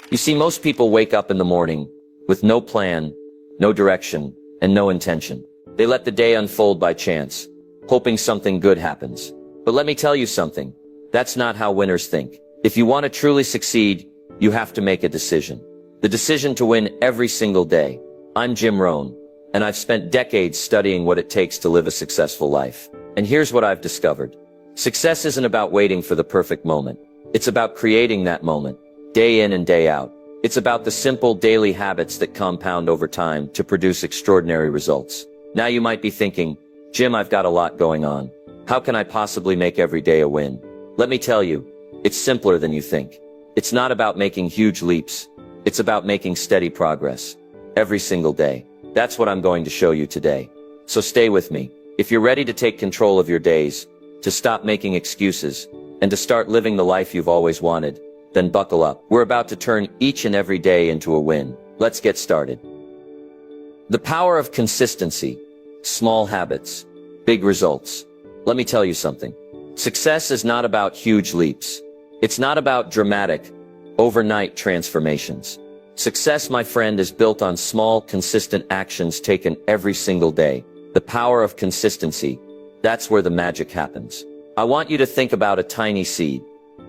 You see, most people wake up in the morning with no plan, no direction, and no intention. They let the day unfold by chance, hoping something good happens. But let me tell you something. That's not how winners think. If you want to truly succeed, you have to make a decision. The decision to win every single day. I'm Jim Rohn, and I've spent decades studying what it takes to live a successful life. And here's what I've discovered. Success isn't about waiting for the perfect moment. It's about creating that moment, day in and day out. It's about the simple daily habits that compound over time to produce extraordinary results. Now you might be thinking, Jim, I've got a lot going on. How can I possibly make every day a win? Let me tell you, it's simpler than you think. It's not about making huge leaps. It's about making steady progress every single day. That's what I'm going to show you today. So stay with me. If you're ready to take control of your days, to stop making excuses, and to start living the life you've always wanted, then buckle up. We're about to turn each and every day into a win. Let's get started. The power of consistency. Small habits, big results. Let me tell you something. Success is not about huge leaps. It's not about dramatic, overnight transformations. Success, my friend, is built on small, consistent actions taken every single day. The power of consistency. That's where the magic happens. I want you to think about a tiny seed.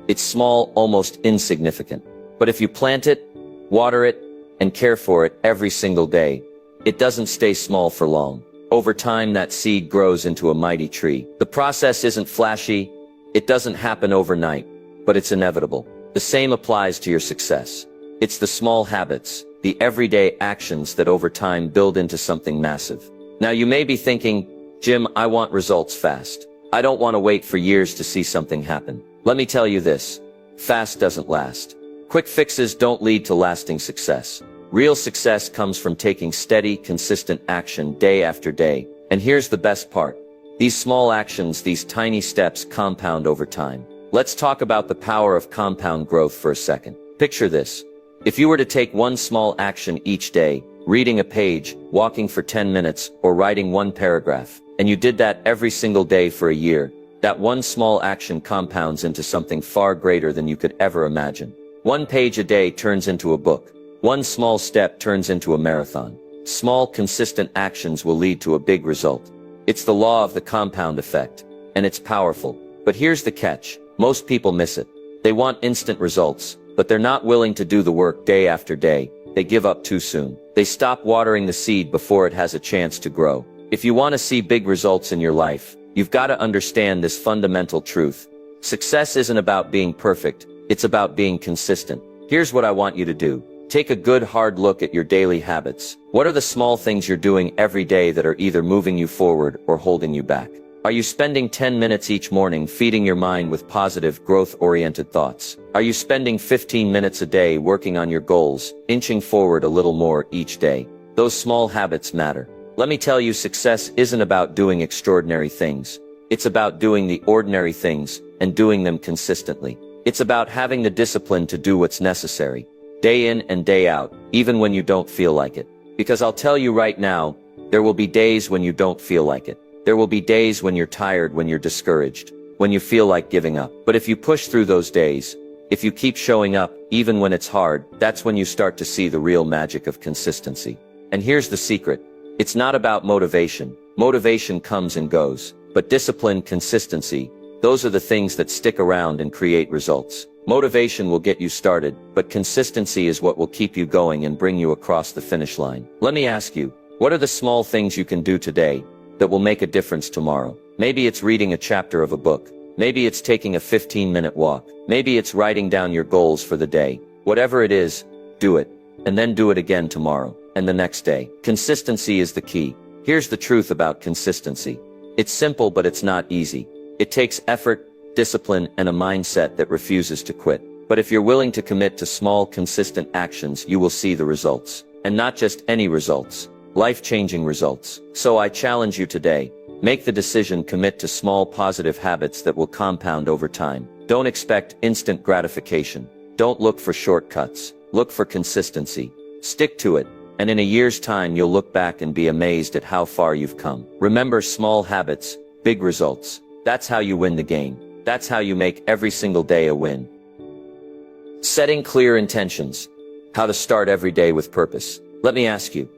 It's small, almost insignificant. But if you plant it, water it, and care for it every single day, it doesn't stay small for long. Over time, that seed grows into a mighty tree. The process isn't flashy. It doesn't happen overnight, but it's inevitable. The same applies to your success. It's the small habits, the everyday actions that over time build into something massive. Now you may be thinking, Jim, I want results fast. I don't want to wait for years to see something happen. Let me tell you this. Fast doesn't last. Quick fixes don't lead to lasting success. Real success comes from taking steady, consistent action day after day. And here's the best part. These small actions, these tiny steps compound over time. Let's talk about the power of compound growth for a second. Picture this. If you were to take one small action each day, reading a page, walking for 10 minutes, or writing one paragraph, and you did that every single day for a year, that one small action compounds into something far greater than you could ever imagine. One page a day turns into a book. One small step turns into a marathon. Small, consistent actions will lead to a big result. It's the law of the compound effect, and it's powerful. But here's the catch. Most people miss it. They want instant results, but they're not willing to do the work day after day. They give up too soon. They stop watering the seed before it has a chance to grow. If you want to see big results in your life, you've got to understand this fundamental truth. Success isn't about being perfect. It's about being consistent. Here's what I want you to do. Take a good hard look at your daily habits. What are the small things you're doing every day that are either moving you forward or holding you back? Are you spending 10 minutes each morning feeding your mind with positive, growth-oriented thoughts? Are you spending 15 minutes a day working on your goals, inching forward a little more each day? Those small habits matter. Let me tell you, success isn't about doing extraordinary things. It's about doing the ordinary things and doing them consistently. It's about having the discipline to do what's necessary, day in and day out, even when you don't feel like it. Because I'll tell you right now, there will be days when you don't feel like it. There will be days when you're tired, when you're discouraged, when you feel like giving up. But if you push through those days, if you keep showing up, even when it's hard, that's when you start to see the real magic of consistency. And here's the secret. It's not about motivation. Motivation comes and goes. But discipline, consistency, those are the things that stick around and create results. Motivation will get you started, but consistency is what will keep you going and bring you across the finish line. Let me ask you, what are the small things you can do today that will make a difference tomorrow? Maybe it's reading a chapter of a book. Maybe it's taking a 15-minute walk. Maybe it's writing down your goals for the day. Whatever it is, do it. And then do it again tomorrow, and the next day. Consistency is the key. Here's the truth about consistency. It's simple, but it's not easy. It takes effort, discipline, and a mindset that refuses to quit. But if you're willing to commit to small, consistent actions, you will see the results. And not just any results. Life-changing results. So I challenge you today. Make the decision, commit to small positive habits that will compound over time. Don't expect instant gratification. Don't look for shortcuts. Look for consistency. Stick to it. And in a year's time, you'll look back and be amazed at how far you've come. Remember, small habits, big results. That's how you win the game. That's how you make every single day a win. Setting clear intentions. how to start every day with purpose. Let me ask you,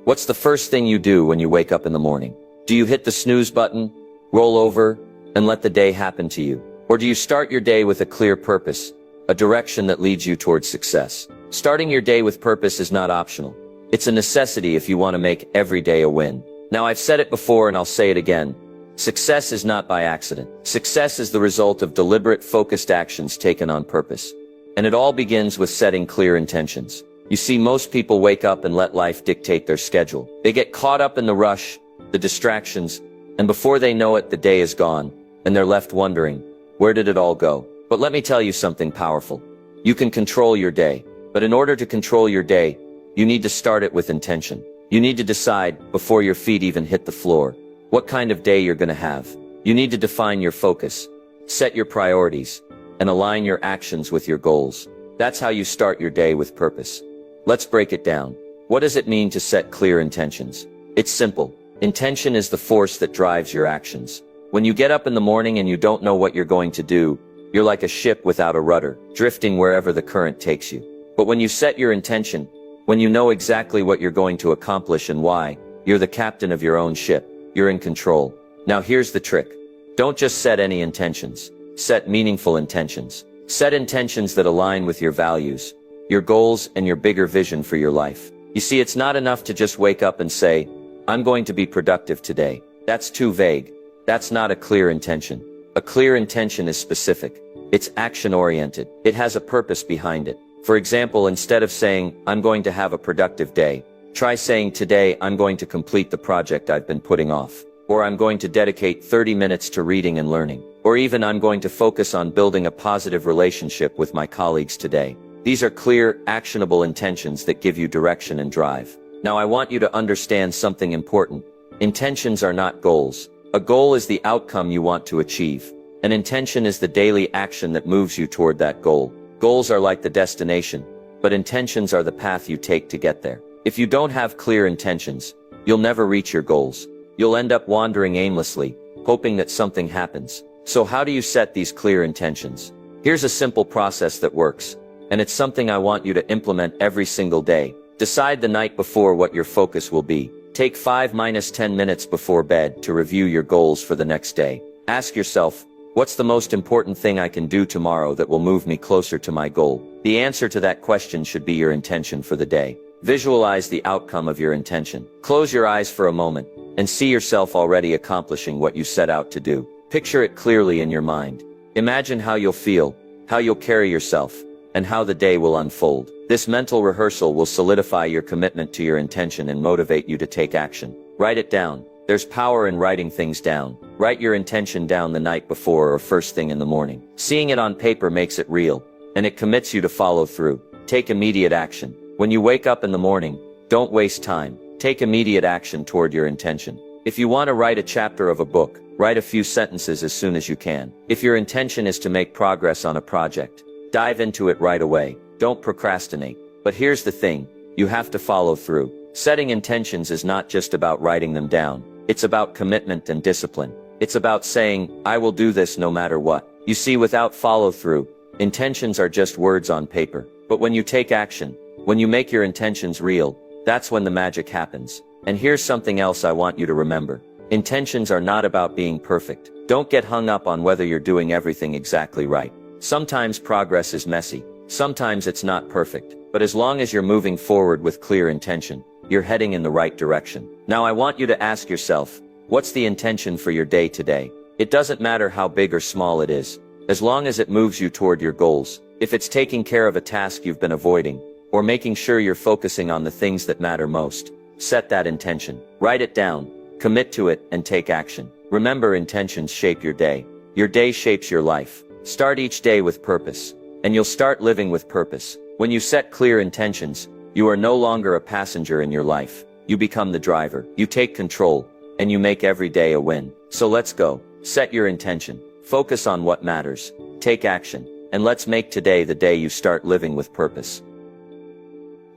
what's the first thing you do when you wake up in the morning? Do you hit the snooze button, roll over, and let the day happen to you? Or do you start your day with a clear purpose, a direction that leads you towards success? Starting your day with purpose is not optional. It's a necessity if you want to make every day a win. Now, I've said it before and I'll say it again. Success is not by accident. Success is the result of deliberate, focused actions taken on purpose. And it all begins with setting clear intentions. You see, most people wake up and let life dictate their schedule. They get caught up in the rush, the distractions, and before they know it, the day is gone, and they're left wondering, where did it all go? But let me tell you something powerful. You can control your day. But in order to control your day, you need to start it with intention. You need to decide, before your feet even hit the floor, what kind of day you're going to have. You need to define your focus, set your priorities, and align your actions with your goals. That's how you start your day with purpose. Let's break it down. What does it mean to set clear intentions? It's simple. Intention is the force that drives your actions. When you get up in the morning and you don't know what you're going to do, you're like a ship without a rudder, drifting wherever the current takes you. But when you set your intention, when you know exactly what you're going to accomplish and why, you're the captain of your own ship. You're in control. Now here's the trick. Don't just set any intentions. Set meaningful intentions. Set intentions that align with your values, your goals, and your bigger vision for your life. You see, it's not enough to just wake up and say, I'm going to be productive today. That's too vague. That's not a clear intention. A clear intention is specific. It's action-oriented. It has a purpose behind it. For example, instead of saying, I'm going to have a productive day, try saying, today I'm going to complete the project I've been putting off. Or I'm going to dedicate 30 minutes to reading and learning. Or even I'm going to focus on building a positive relationship with my colleagues today. These are clear, actionable intentions that give you direction and drive. Now I want you to understand something important. Intentions are not goals. A goal is the outcome you want to achieve. An intention is the daily action that moves you toward that goal. Goals are like the destination, but intentions are the path you take to get there. If you don't have clear intentions, you'll never reach your goals. You'll end up wandering aimlessly, hoping that something happens. So how do you set these clear intentions? Here's a simple process that works, and it's something I want you to implement every single day. Decide the night before what your focus will be. Take 5-10 minutes before bed to review your goals for the next day. Ask yourself, what's the most important thing I can do tomorrow that will move me closer to my goal? The answer to that question should be your intention for the day. Visualize the outcome of your intention. Close your eyes for a moment and see yourself already accomplishing what you set out to do. Picture it clearly in your mind. Imagine how you'll feel, how you'll carry yourself, and how the day will unfold. This mental rehearsal will solidify your commitment to your intention and motivate you to take action. Write it down. There's power in writing things down. Write your intention down the night before or first thing in the morning. Seeing it on paper makes it real, and it commits you to follow through. Take immediate action. When you wake up in the morning, don't waste time. Take immediate action toward your intention. If you want to write a chapter of a book, write a few sentences as soon as you can. If your intention is to make progress on a project, dive into it right away. Don't procrastinate. But here's the thing, you have to follow through. Setting intentions is not just about writing them down. It's about commitment and discipline. It's about saying, I will do this no matter what. You see, without follow-through, intentions are just words on paper. But when you take action, when you make your intentions real, that's when the magic happens. And here's something else I want you to remember. Intentions are not about being perfect. Don't get hung up on whether you're doing everything exactly right. Sometimes progress is messy. Sometimes it's not perfect. But as long as you're moving forward with clear intention, you're heading in the right direction. Now I want you to ask yourself, what's the intention for your day today? It doesn't matter how big or small it is, as long as it moves you toward your goals. If it's taking care of a task you've been avoiding, or making sure you're focusing on the things that matter most, set that intention. Write it down, commit to it, and take action. Remember, intentions shape your day. Your day shapes your life. Start each day with purpose, and you'll start living with purpose. When you set clear intentions, you are no longer a passenger in your life. You become the driver. You take control, and you make every day a win. So let's go. Set your intention. Focus on what matters. Take action. And let's make today the day you start living with purpose.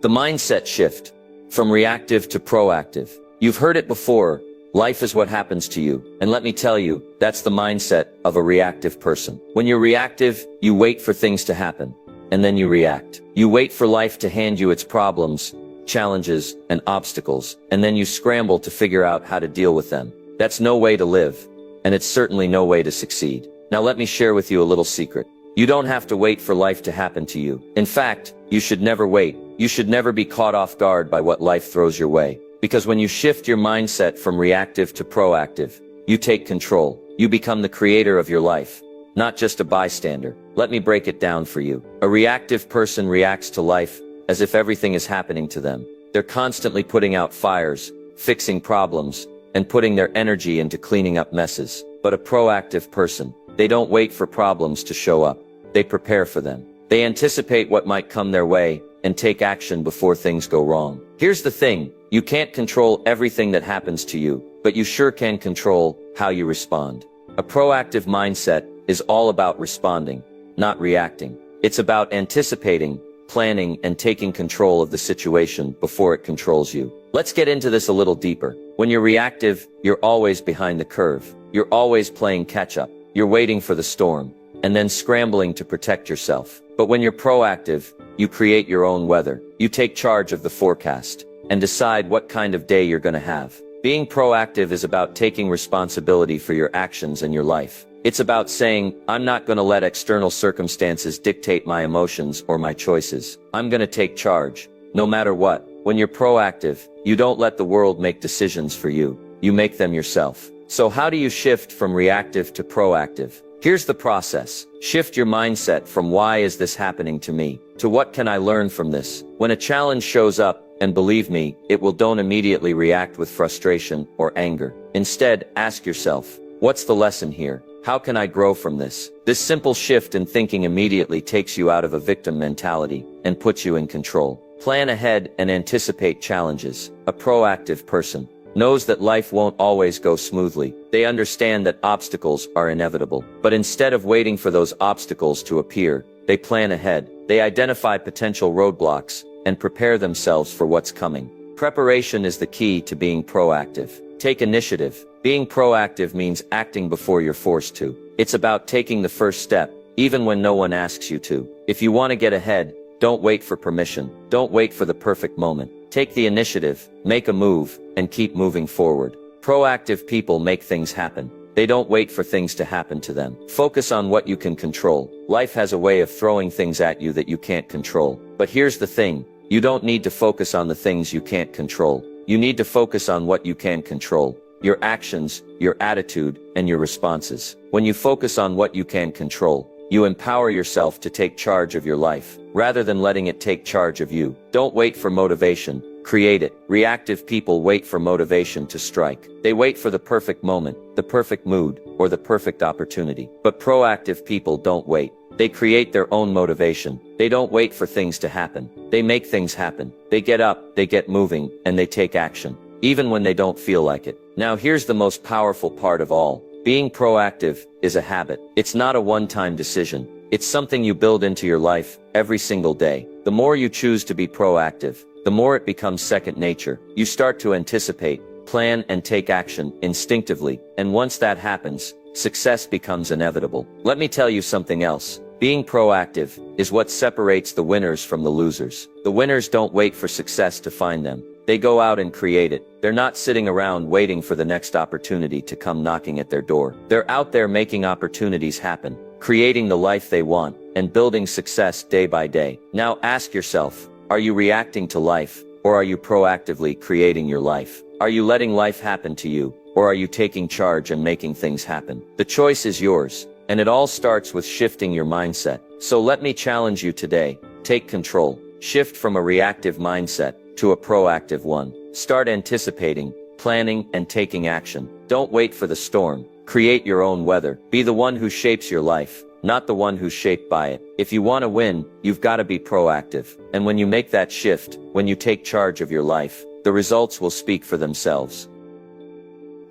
The mindset shift. From reactive to proactive. You've heard it before. Life is what happens to you. And let me tell you, that's the mindset of a reactive person. When you're reactive, you wait for things to happen. and then you react. You wait for life to hand you its problems, challenges, and obstacles, and then you scramble to figure out how to deal with them. That's no way to live, and it's certainly no way to succeed. Now let me share with you a little secret. You don't have to wait for life to happen to you. In fact, you should never wait. You should never be caught off guard by what life throws your way. Because when you shift your mindset from reactive to proactive, you take control. You become the creator of your life, not just a bystander. Let me break it down for you. A reactive person reacts to life as if everything is happening to them. They're constantly putting out fires, fixing problems, and putting their energy into cleaning up messes. But a proactive person, they don't wait for problems to show up. They prepare for them. They anticipate what might come their way and take action before things go wrong. Here's the thing, you can't control everything that happens to you, but you sure can control how you respond. A proactive mindset is all about responding, not reacting. It's about anticipating, planning, and taking control of the situation before it controls you. Let's get into this a little deeper. When you're reactive, you're always behind the curve. You're always playing catch up. You're waiting for the storm, and then scrambling to protect yourself. But when you're proactive, you create your own weather. You take charge of the forecast and decide what kind of day you're going to have. Being proactive is about taking responsibility for your actions and your life. It's about saying, I'm not going to let external circumstances dictate my emotions or my choices. I'm going to take charge, no matter what. When you're proactive, you don't let the world make decisions for you. You make them yourself. So how do you shift from reactive to proactive? Here's the process. Shift your mindset from why is this happening to me, to what can I learn from this? When a challenge shows up, and believe me, don't immediately react with frustration or anger. Instead, ask yourself, what's the lesson here? How can I grow from this? This simple shift in thinking immediately takes you out of a victim mentality and puts you in control. Plan ahead and anticipate challenges. A proactive person knows that life won't always go smoothly. They understand that obstacles are inevitable. But instead of waiting for those obstacles to appear, they plan ahead. They identify potential roadblocks and prepare themselves for what's coming. Preparation is the key to being proactive. Take initiative. Being proactive means acting before you're forced to. It's about taking the first step, even when no one asks you to. If you want to get ahead, don't wait for permission. Don't wait for the perfect moment. Take the initiative, make a move, and keep moving forward. Proactive people make things happen. They don't wait for things to happen to them. Focus on what you can control. Life has a way of throwing things at you that you can't control. But here's the thing. You don't need to focus on the things you can't control. You need to focus on what you can control. Your actions, your attitude, and your responses. When you focus on what you can control, you empower yourself to take charge of your life, rather than letting it take charge of you. Don't wait for motivation. Create it. Reactive people wait for motivation to strike. They wait for the perfect moment, the perfect mood, or the perfect opportunity. But proactive people don't wait. They create their own motivation. They don't wait for things to happen. They make things happen. They get up, they get moving, and they take action, even when they don't feel like it. Now here's the most powerful part of all. Being proactive is a habit. It's not a one-time decision. It's something you build into your life every single day. The more you choose to be proactive, the more it becomes second nature. You start to anticipate, plan, and take action instinctively. And once that happens, success becomes inevitable. Let me tell you something else. Being proactive is what separates the winners from the losers. The winners don't wait for success to find them. They go out and create it. They're not sitting around waiting for the next opportunity to come knocking at their door. They're out there making opportunities happen, creating the life they want, and building success day by day. Now ask yourself, are you reacting to life, or are you proactively creating your life? Are you letting life happen to you, or are you taking charge and making things happen? The choice is yours. And it all starts with shifting your mindset. So let me challenge you today. Take control. Shift from a reactive mindset to a proactive one. Start anticipating, planning, and taking action. Don't wait for the storm. Create your own weather. Be the one who shapes your life, not the one who's shaped by it. If you want to win, you've got to be proactive. And when you make that shift, when you take charge of your life, the results will speak for themselves.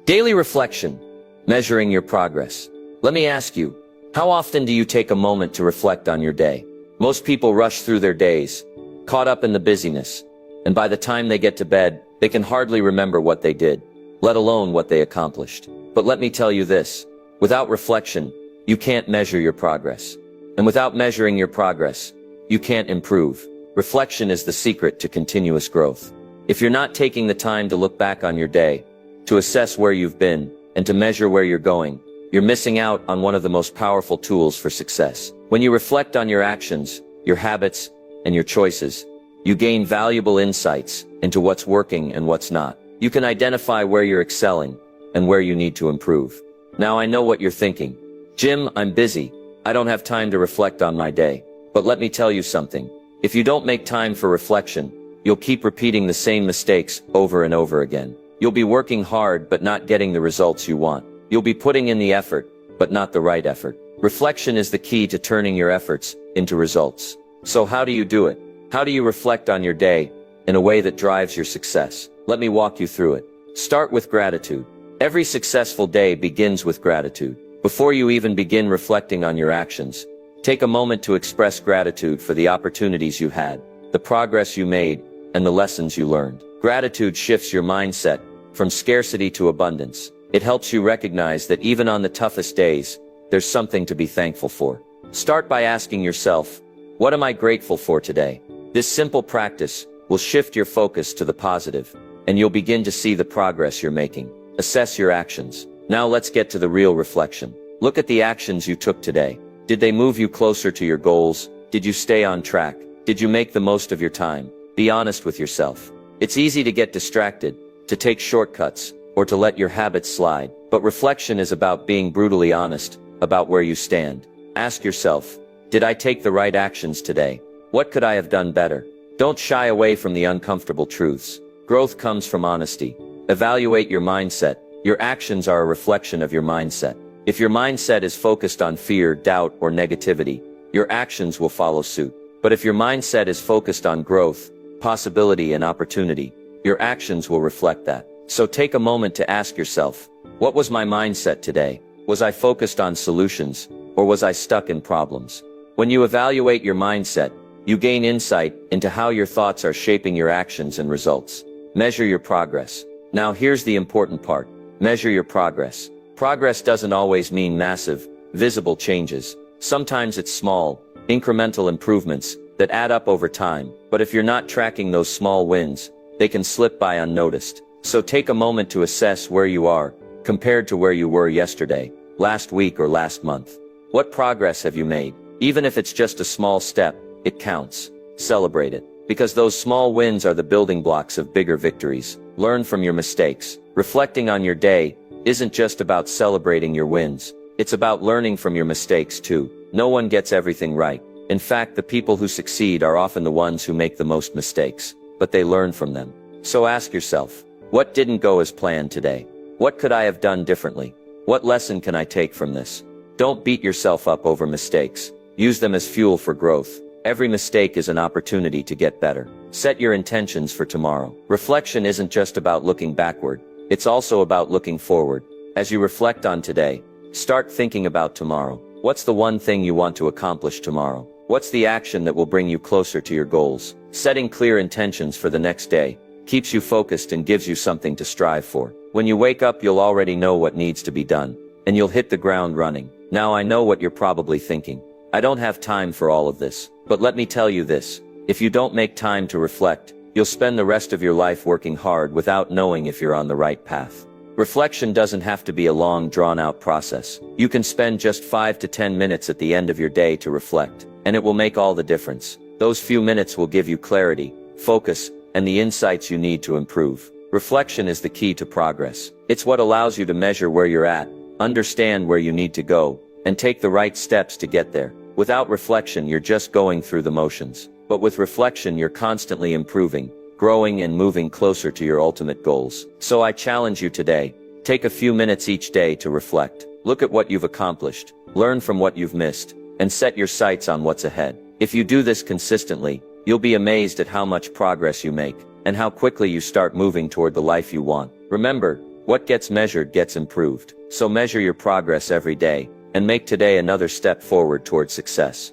Daily reflection. Measuring your progress. Let me ask you, how often do you take a moment to reflect on your day? Most people rush through their days, caught up in the busyness, and by the time they get to bed, they can hardly remember what they did, let alone what they accomplished. But let me tell you this, without reflection, you can't measure your progress. And without measuring your progress, you can't improve. Reflection is the secret to continuous growth. If you're not taking the time to look back on your day, to assess where you've been, and to measure where you're going, you're missing out on one of the most powerful tools for success. When you reflect on your actions, your habits, and your choices, you gain valuable insights into what's working and what's not. You can identify where you're excelling and where you need to improve. Now I know what you're thinking. Jim, I'm busy. I don't have time to reflect on my day. But let me tell you something. If you don't make time for reflection, you'll keep repeating the same mistakes over and over again. You'll be working hard but not getting the results you want. You'll be putting in the effort, but not the right effort. Reflection is the key to turning your efforts into results. So how do you do it? How do you reflect on your day in a way that drives your success? Let me walk you through it. Start with gratitude. Every successful day begins with gratitude. Before you even begin reflecting on your actions, take a moment to express gratitude for the opportunities you had, the progress you made, and the lessons you learned. Gratitude shifts your mindset from scarcity to abundance. It helps you recognize that even on the toughest days, there's something to be thankful for. Start by asking yourself, what am I grateful for today? This simple practice will shift your focus to the positive, and you'll begin to see the progress you're making. Assess your actions. Now let's get to the real reflection. Look at the actions you took today. Did they move you closer to your goals? Did you stay on track? Did you make the most of your time? Be honest with yourself. It's easy to get distracted, to take shortcuts, or to let your habits slide. But reflection is about being brutally honest about where you stand. Ask yourself, did I take the right actions today? What could I have done better? Don't shy away from the uncomfortable truths. Growth comes from honesty. Evaluate your mindset. Your actions are a reflection of your mindset. If your mindset is focused on fear, doubt, or negativity, your actions will follow suit. But if your mindset is focused on growth, possibility, and opportunity, your actions will reflect that. So take a moment to ask yourself, what was my mindset today? Was I focused on solutions, or was I stuck in problems? When you evaluate your mindset, you gain insight into how your thoughts are shaping your actions and results. Measure your progress. Now here's the important part. Measure your progress. Progress doesn't always mean massive, visible changes. Sometimes it's small, incremental improvements that add up over time. But if you're not tracking those small wins, they can slip by unnoticed. So take a moment to assess where you are, compared to where you were yesterday, last week, or last month. What progress have you made? Even if it's just a small step, it counts. Celebrate it. Because those small wins are the building blocks of bigger victories. Learn from your mistakes. Reflecting on your day isn't just about celebrating your wins. It's about learning from your mistakes too. No one gets everything right. In fact, the people who succeed are often the ones who make the most mistakes, but they learn from them. So ask yourself, what didn't go as planned today? What could I have done differently? What lesson can I take from this? Don't beat yourself up over mistakes. Use them as fuel for growth. Every mistake is an opportunity to get better. Set your intentions for tomorrow. Reflection isn't just about looking backward. It's also about looking forward. As you reflect on today, start thinking about tomorrow. What's the one thing you want to accomplish tomorrow? What's the action that will bring you closer to your goals? Setting clear intentions for the next day keeps you focused and gives you something to strive for. When you wake up, you'll already know what needs to be done, and you'll hit the ground running. Now I know what you're probably thinking. I don't have time for all of this. But let me tell you this. If you don't make time to reflect, you'll spend the rest of your life working hard without knowing if you're on the right path. Reflection doesn't have to be a long, drawn-out process. You can spend just 5 to 10 minutes at the end of your day to reflect, and it will make all the difference. Those few minutes will give you clarity, focus, and the insights you need to improve. Reflection is the key to progress. It's what allows you to measure where you're at, understand where you need to go, and take the right steps to get there. Without reflection, you're just going through the motions. But with reflection, you're constantly improving, growing, and moving closer to your ultimate goals. So I challenge you today, take a few minutes each day to reflect. Look at what you've accomplished, learn from what you've missed, and set your sights on what's ahead. If you do this consistently, you'll be amazed at how much progress you make, and how quickly you start moving toward the life you want. Remember, what gets measured gets improved. So measure your progress every day, and make today another step forward toward success.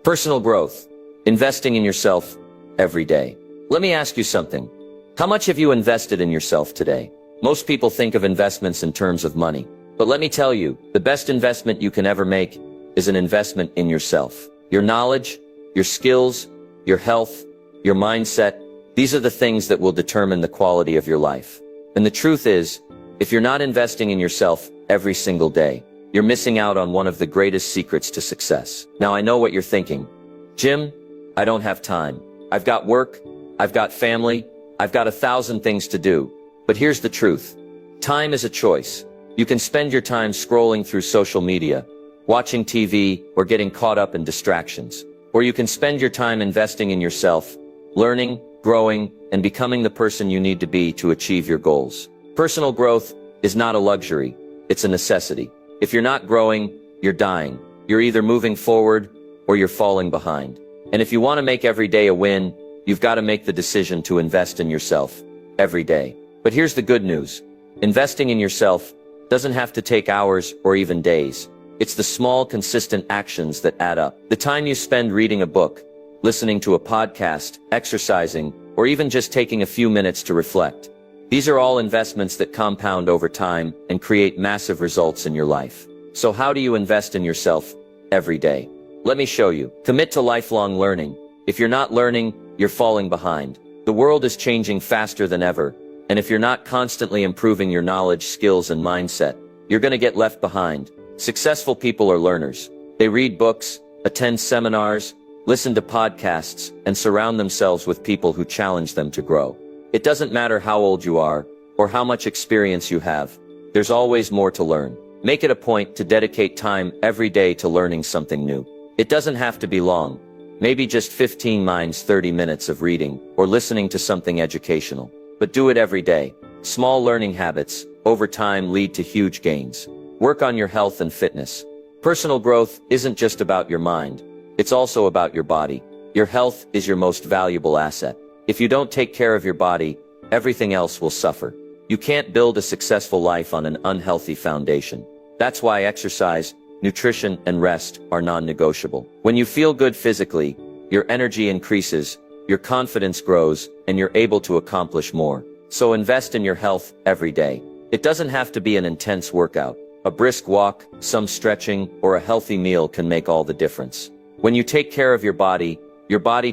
Personal growth. Investing in yourself every day. Let me ask you something. How much have you invested in yourself today? Most people think of investments in terms of money. But let me tell you, the best investment you can ever make is an investment in yourself. Your knowledge, Your skills, your health, your mindset, these are the things that will determine the quality of your life. And the truth is, if you're not investing in yourself every single day, you're missing out on one of the greatest secrets to success. Now I know what you're thinking. Jim, I don't have time. I've got work, I've got family, I've got 1,000 things to do. But here's the truth. Time is a choice. You can spend your time scrolling through social media, watching TV, or getting caught up in distractions. Or you can spend your time investing in yourself, learning, growing, and becoming the person you need to be to achieve your goals. Personal growth is not a luxury, it's a necessity. If you're not growing, you're dying. You're either moving forward or you're falling behind. And if you want to make every day a win, you've got to make the decision to invest in yourself every day. But here's the good news. Investing in yourself doesn't have to take hours or even days. It's the small, consistent actions that add up. The time you spend reading a book, listening to a podcast, exercising, or even just taking a few minutes to reflect. These are all investments that compound over time and create massive results in your life. So how do you invest in yourself every day? Let me show you. Commit to lifelong learning. If you're not learning, you're falling behind. The world is changing faster than ever, and if you're not constantly improving your knowledge, skills, and mindset, you're going to get left behind. Successful people are learners. They read books, attend seminars, listen to podcasts, and surround themselves with people who challenge them to grow. It doesn't matter how old you are, or how much experience you have. There's always more to learn. Make it a point to dedicate time every day to learning something new. It doesn't have to be long. Maybe just 15 minutes, 30 minutes of reading, or listening to something educational. But do it every day. Small learning habits, over time, lead to huge gains. Work on your health and fitness. Personal growth isn't just about your mind. It's also about your body. Your health is your most valuable asset. If you don't take care of your body, everything else will suffer. You can't build a successful life on an unhealthy foundation. That's why exercise, nutrition, and rest are non-negotiable. When you feel good physically, your energy increases, your confidence grows, and you're able to accomplish more. So invest in your health every day. It doesn't have to be an intense workout. A brisk walk, some stretching, or a healthy meal can make all the difference. When you take care of your body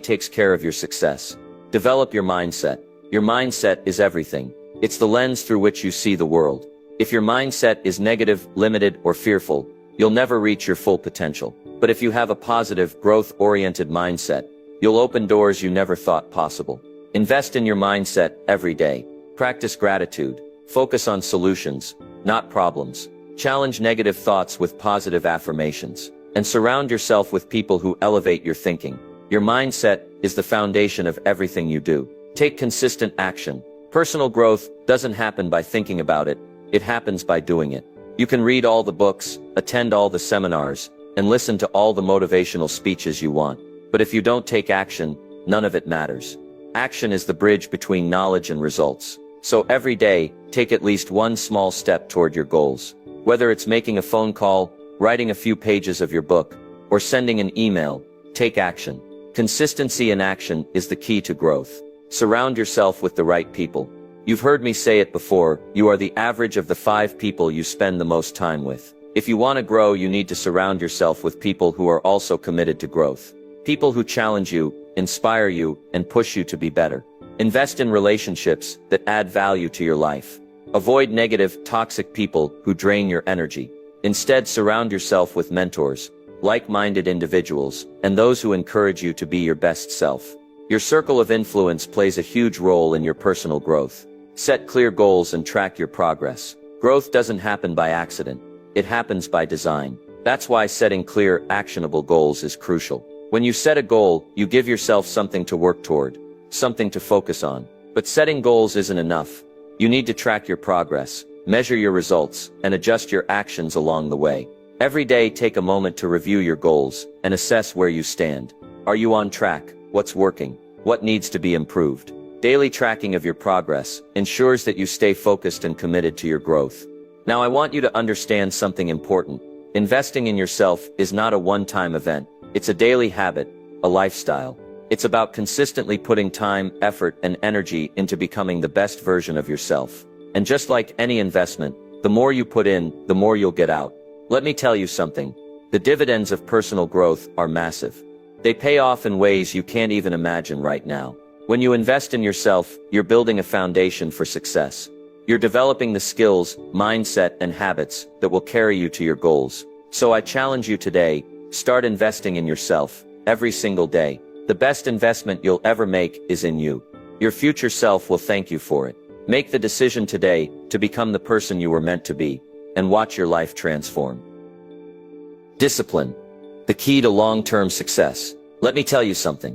takes care of your success. Develop your mindset. Your mindset is everything. It's the lens through which you see the world. If your mindset is negative, limited, or fearful, you'll never reach your full potential. But if you have a positive, growth-oriented mindset, you'll open doors you never thought possible. Invest in your mindset every day. Practice gratitude. Focus on solutions, not problems. Challenge negative thoughts with positive affirmations. And surround yourself with people who elevate your thinking. Your mindset is the foundation of everything you do. Take consistent action. Personal growth doesn't happen by thinking about it. It happens by doing it. You can read all the books, attend all the seminars, and listen to all the motivational speeches you want. But if you don't take action, none of it matters. Action is the bridge between knowledge and results. So every day, take at least one small step toward your goals. Whether it's making a phone call, writing a few pages of your book, or sending an email, take action. Consistency in action is the key to growth. Surround yourself with the right people. You've heard me say it before, you are the average of the 5 people you spend the most time with. If you want to grow, you need to surround yourself with people who are also committed to growth. People who challenge you, inspire you, and push you to be better. Invest in relationships that add value to your life. Avoid negative, toxic people who drain your energy. Instead, surround yourself with mentors, like-minded individuals, and those who encourage you to be your best self. Your circle of influence plays a huge role in your personal growth. Set clear goals and track your progress. Growth doesn't happen by accident. It happens by design. That's why setting clear, actionable goals is crucial. When you set a goal, you give yourself something to work toward, something to focus on. But setting goals isn't enough. You need to track your progress, measure your results, and adjust your actions along the way. Every day, take a moment to review your goals and assess where you stand. Are you on track? What's working? What needs to be improved? Daily tracking of your progress ensures that you stay focused and committed to your growth. Now I want you to understand something important. Investing in yourself is not a one-time event. It's a daily habit, a lifestyle. It's about consistently putting time, effort, and energy into becoming the best version of yourself. And just like any investment, the more you put in, the more you'll get out. Let me tell you something. The dividends of personal growth are massive. They pay off in ways you can't even imagine right now. When you invest in yourself, you're building a foundation for success. You're developing the skills, mindset, and habits that will carry you to your goals. So I challenge you today, start investing in yourself, every single day. The best investment you'll ever make is in you. Your future self will thank you for it. Make the decision today to become the person you were meant to be, and watch your life transform. Discipline, the key to long-term success. Let me tell you something.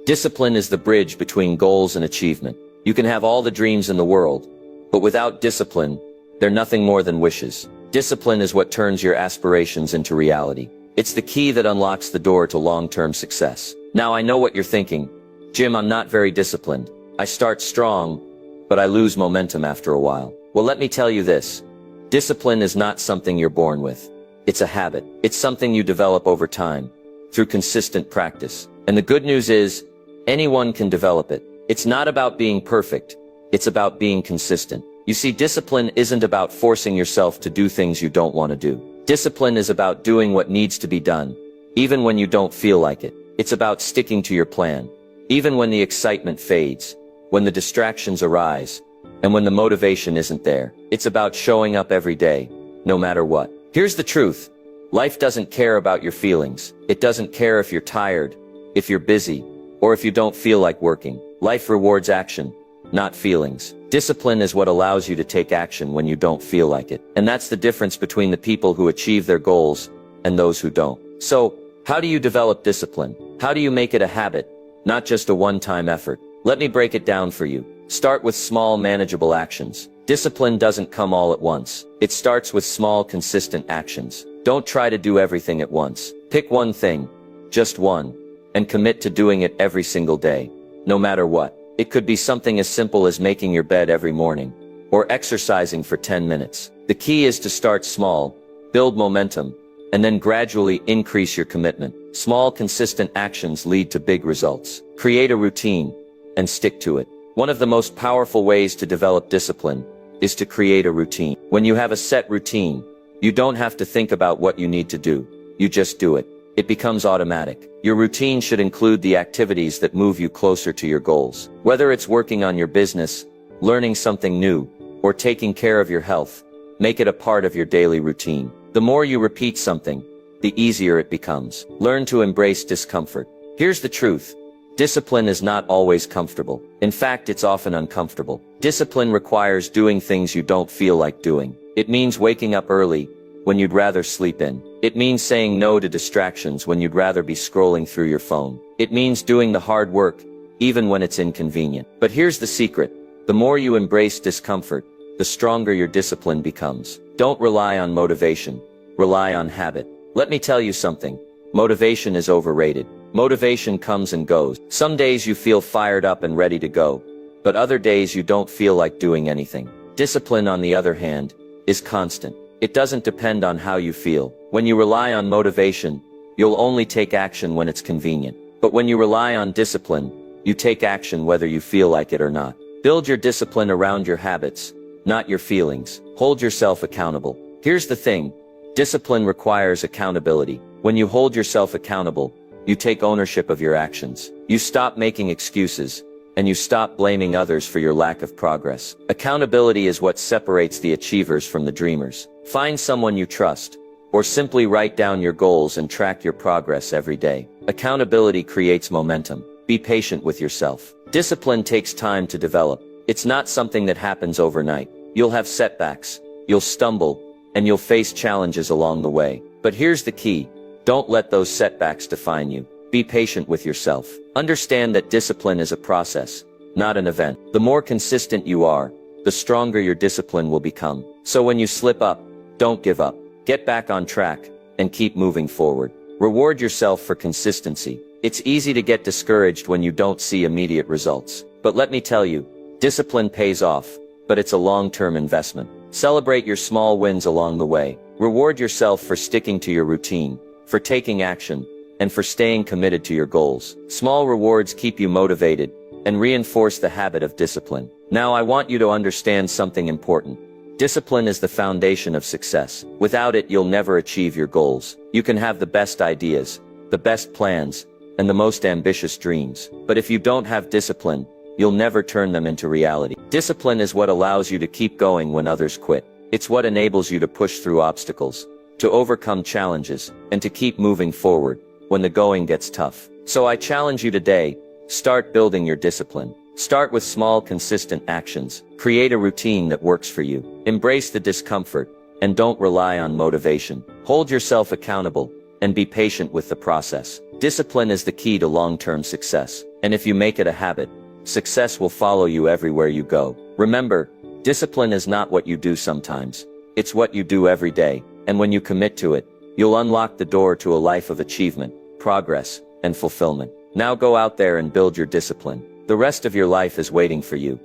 Discipline is the bridge between goals and achievement. You can have all the dreams in the world, but without discipline, they're nothing more than wishes. Discipline is what turns your aspirations into reality. It's the key that unlocks the door to long-term success. Now I know what you're thinking. Jim, I'm not very disciplined. I start strong, but I lose momentum after a while. Well, let me tell you this. Discipline is not something you're born with. It's a habit. It's something you develop over time, through consistent practice. And the good news is, anyone can develop it. It's not about being perfect. It's about being consistent. You see, discipline isn't about forcing yourself to do things you don't want to do. Discipline is about doing what needs to be done, even when you don't feel like it. It's about sticking to your plan, even when the excitement fades, when the distractions arise, and when the motivation isn't there. It's about showing up every day, no matter what. Here's the truth. Life doesn't care about your feelings. It doesn't care if you're tired, if you're busy, or if you don't feel like working. Life rewards action, not feelings. Discipline is what allows you to take action when you don't feel like it. And that's the difference between the people who achieve their goals and those who don't. So, how do you develop discipline? How do you make it a habit, not just a one-time effort? Let me break it down for you. Start with small, manageable actions. Discipline doesn't come all at once. It starts with small, consistent actions. Don't try to do everything at once. Pick one thing, just one, and commit to doing it every single day, no matter what. It could be something as simple as making your bed every morning, or exercising for 10 minutes. The key is to start small, build momentum, and then gradually increase your commitment. Small, consistent actions lead to big results. Create a routine, and stick to it. One of the most powerful ways to develop discipline is to create a routine. When you have a set routine, you don't have to think about what you need to do. You just do it. It becomes automatic. Your routine should include the activities that move you closer to your goals. Whether it's working on your business, learning something new, or taking care of your health, make it a part of your daily routine. The more you repeat something, the easier it becomes. Learn to embrace discomfort. Here's the truth. Discipline is not always comfortable. In fact, it's often uncomfortable. Discipline requires doing things you don't feel like doing. It means waking up early when you'd rather sleep in. It means saying no to distractions when you'd rather be scrolling through your phone. It means doing the hard work, even when it's inconvenient. But here's the secret. The more you embrace discomfort, the stronger your discipline becomes. Don't rely on motivation. Rely on habit. Let me tell you something. Motivation is overrated. Motivation comes and goes. Some days you feel fired up and ready to go, but other days you don't feel like doing anything. Discipline, on the other hand, is constant. It doesn't depend on how you feel. When you rely on motivation, you'll only take action when it's convenient. But when you rely on discipline, you take action whether you feel like it or not. Build your discipline around your habits, not your feelings. Hold yourself accountable. Here's the thing. Discipline requires accountability. When you hold yourself accountable, you take ownership of your actions. You stop making excuses, and you stop blaming others for your lack of progress. Accountability is what separates the achievers from the dreamers. Find someone you trust, or simply write down your goals and track your progress every day. Accountability creates momentum. Be patient with yourself. Discipline takes time to develop. It's not something that happens overnight. You'll have setbacks, you'll stumble, and you'll face challenges along the way. But here's the key. Don't let those setbacks define you. Be patient with yourself. Understand that discipline is a process, not an event. The more consistent you are, the stronger your discipline will become. So when you slip up, don't give up. Get back on track, and keep moving forward. Reward yourself for consistency. It's easy to get discouraged when you don't see immediate results. But let me tell you, discipline pays off, but it's a long-term investment. Celebrate your small wins along the way. Reward yourself for sticking to your routine, for taking action, and for staying committed to your goals. Small rewards keep you motivated and reinforce the habit of discipline. Now I want you to understand something important. Discipline is the foundation of success. Without it, you'll never achieve your goals. You can have the best ideas, the best plans, and the most ambitious dreams. But if you don't have discipline, you'll never turn them into reality. Discipline is what allows you to keep going when others quit. It's what enables you to push through obstacles, to overcome challenges, and to keep moving forward when the going gets tough. So I challenge you today, start building your discipline. Start with small, consistent actions. Create a routine that works for you. Embrace the discomfort, and don't rely on motivation. Hold yourself accountable, and be patient with the process. Discipline is the key to long-term success, and if you make it a habit, success will follow you everywhere you go. Remember, discipline is not what you do sometimes. It's what you do every day, and when you commit to it, you'll unlock the door to a life of achievement, progress, and fulfillment. Now go out there and build your discipline. The rest of your life is waiting for you.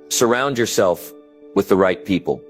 Surround yourself with the right people.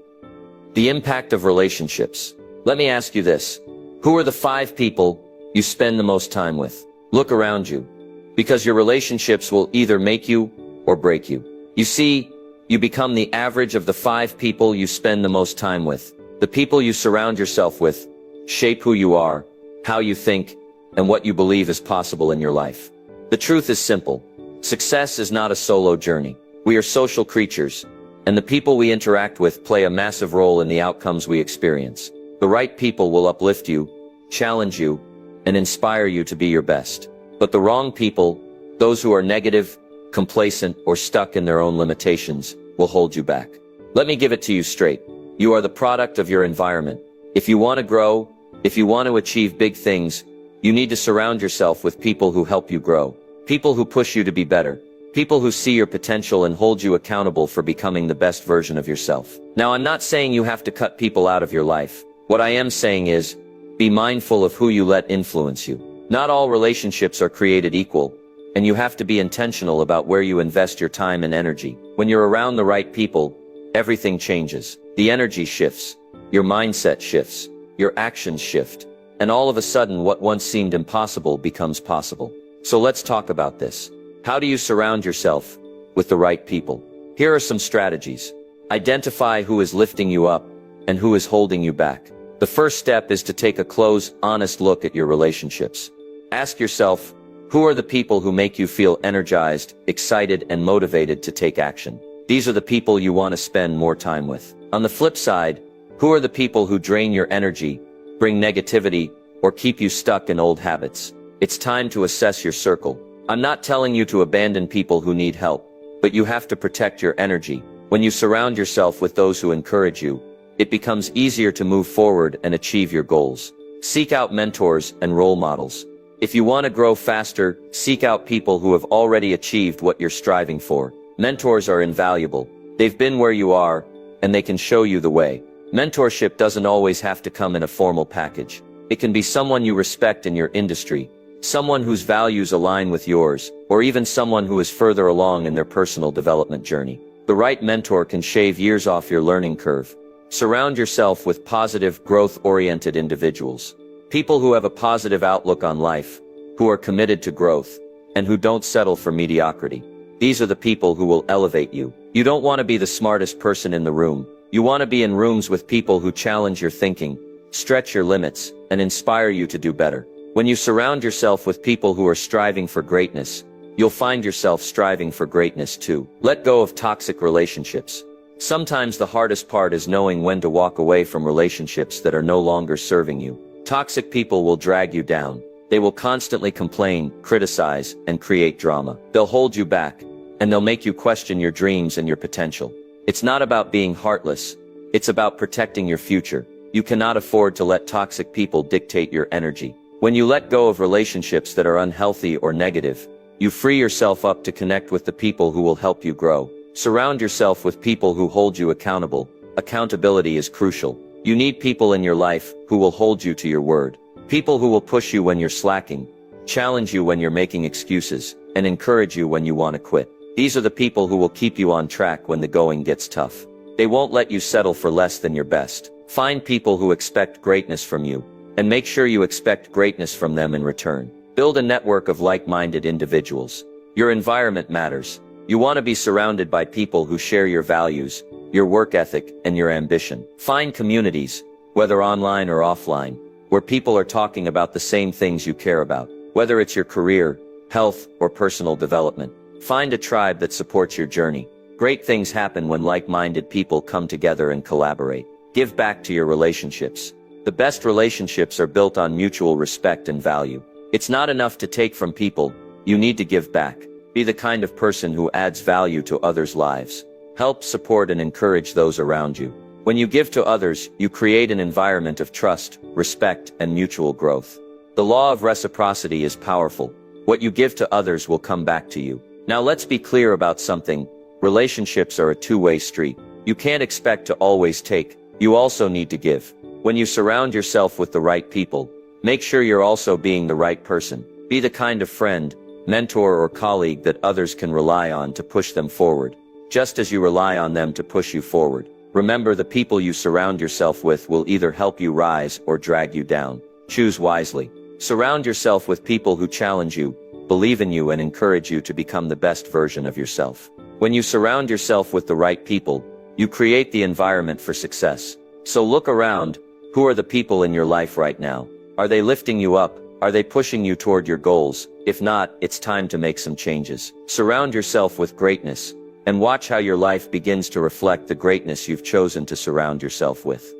The impact of relationships. Let me ask you this. Who are the 5 people you spend the most time with? Look around you, because your relationships will either make you or break you. You see, you become the average of the 5 people you spend the most time with. The people you surround yourself with shape who you are, how you think, and what you believe is possible in your life. The truth is simple. Success is not a solo journey. We are social creatures, and the people we interact with play a massive role in the outcomes we experience. The right people will uplift you, challenge you, and inspire you to be your best. But the wrong people, those who are negative, complacent, or stuck in their own limitations, will hold you back. Let me give it to you straight. You are the product of your environment. If you want to grow, if you want to achieve big things, you need to surround yourself with people who help you grow. People who push you to be better. People who see your potential and hold you accountable for becoming the best version of yourself. Now, I'm not saying you have to cut people out of your life. What I am saying is, be mindful of who you let influence you. Not all relationships are created equal, and you have to be intentional about where you invest your time and energy. When you're around the right people, everything changes. The energy shifts, your mindset shifts, your actions shift, and all of a sudden what once seemed impossible becomes possible. So let's talk about this. How do you surround yourself with the right people? Here are some strategies. Identify who is lifting you up and who is holding you back. The first step is to take a close, honest look at your relationships. Ask yourself, who are the people who make you feel energized, excited, and motivated to take action? These are the people you want to spend more time with. On the flip side, who are the people who drain your energy, bring negativity, or keep you stuck in old habits? It's time to assess your circle. I'm not telling you to abandon people who need help, but you have to protect your energy. When you surround yourself with those who encourage you, it becomes easier to move forward and achieve your goals. Seek out mentors and role models. If you want to grow faster, seek out people who have already achieved what you're striving for. Mentors are invaluable. They've been where you are, and they can show you the way. Mentorship doesn't always have to come in a formal package. It can be someone you respect in your industry, someone whose values align with yours, or even someone who is further along in their personal development journey. The right mentor can shave years off your learning curve. Surround yourself with positive, growth-oriented individuals. People who have a positive outlook on life, who are committed to growth, and who don't settle for mediocrity. These are the people who will elevate you. You don't want to be the smartest person in the room. You want to be in rooms with people who challenge your thinking, stretch your limits, and inspire you to do better. When you surround yourself with people who are striving for greatness, you'll find yourself striving for greatness too. Let go of toxic relationships. Sometimes the hardest part is knowing when to walk away from relationships that are no longer serving you. Toxic people will drag you down. They will constantly complain, criticize, and create drama. They'll hold you back, and they'll make you question your dreams and your potential. It's not about being heartless. It's about protecting your future. You cannot afford to let toxic people dictate your energy. When you let go of relationships that are unhealthy or negative, you free yourself up to connect with the people who will help you grow. Surround yourself with people who hold you accountable. Accountability is crucial. You need people in your life who will hold you to your word. People who will push you when you're slacking, challenge you when you're making excuses, and encourage you when you want to quit. These are the people who will keep you on track when the going gets tough. They won't let you settle for less than your best. Find people who expect greatness from you, and make sure you expect greatness from them in return. Build a network of like-minded individuals. Your environment matters. You want to be surrounded by people who share your values, your work ethic, and your ambition. Find communities, whether online or offline, where people are talking about the same things you care about. Whether it's your career, health, or personal development, find a tribe that supports your journey. Great things happen when like-minded people come together and collaborate. Give back to your relationships. The best relationships are built on mutual respect and value. It's not enough to take from people, you need to give back. Be the kind of person who adds value to others' lives. Help, support, and encourage those around you. When you give to others, you create an environment of trust, respect, and mutual growth. The law of reciprocity is powerful. What you give to others will come back to you. Now let's be clear about something. Relationships are a two-way street. You can't expect to always take. You also need to give. When you surround yourself with the right people, make sure you're also being the right person. Be the kind of friend, mentor, or colleague that others can rely on to push them forward, just as you rely on them to push you forward. Remember, the people you surround yourself with will either help you rise or drag you down. Choose wisely. Surround yourself with people who challenge you, believe in you, and encourage you to become the best version of yourself. When you surround yourself with the right people, you create the environment for success. So look around. Who are the people in your life right now? Are they lifting you up? Are they pushing you toward your goals? If not, it's time to make some changes. Surround yourself with greatness, and watch how your life begins to reflect the greatness you've chosen to surround yourself with.